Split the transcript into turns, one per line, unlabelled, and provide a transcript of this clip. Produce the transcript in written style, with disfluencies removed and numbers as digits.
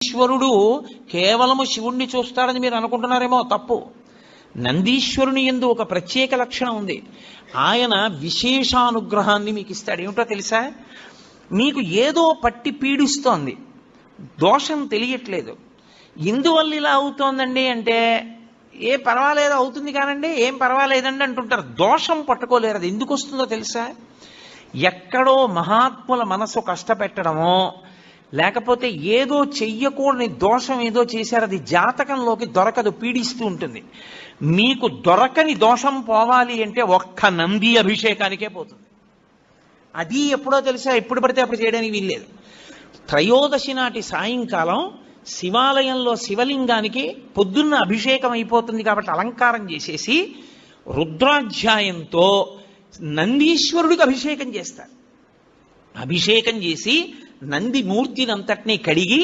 ఈశ్వరుడు కేవలము శివుణ్ణి చూస్తాడని మీరు అనుకుంటున్నారేమో, తప్పు. నందీశ్వరుని యందు ఒక ప్రత్యేక లక్షణం ఉంది. ఆయన విశేషానుగ్రహాన్ని మీకు ఇస్తాడు. ఏమిటో తెలుసా? మీకు ఏదో పట్టి పీడిస్తోంది, దోషం తెలియట్లేదు. ఎందువల్ల ఇలా అవుతోందండి అంటే, ఏ పర్వాలేదు అవుతుంది కానండి, ఏం పర్వాలేదండి అంటుంటారు. దోషం పట్టుకోలేరు. అది ఎందుకు వస్తుందో తెలుసా? ఎక్కడో మహాత్ముల మనసు కష్టపెట్టడమో, లేకపోతే ఏదో చెయ్యకూడని దోషం ఏదో చేశారు, అది జాతకంలోకి దొరకదు, పీడిస్తూ ఉంటుంది. మీకు దొరకని దోషం పోవాలి అంటే ఒక్క నంది అభిషేకానికే పోతుంది. అది ఎప్పుడో తెలుసా? ఎప్పుడు పడితే అప్పుడు చేయడానికి వీల్లేదు. త్రయోదశి నాటి సాయంకాలం శివాలయంలో శివలింగానికి పొద్దున్న అభిషేకం అయిపోతుంది కాబట్టి అలంకారం చేసేసి రుద్రాధ్యాయంతో నందీశ్వరుడికి అభిషేకం చేస్తారు. అభిషేకం చేసి నంది మూర్తిని అంతటినీ కడిగి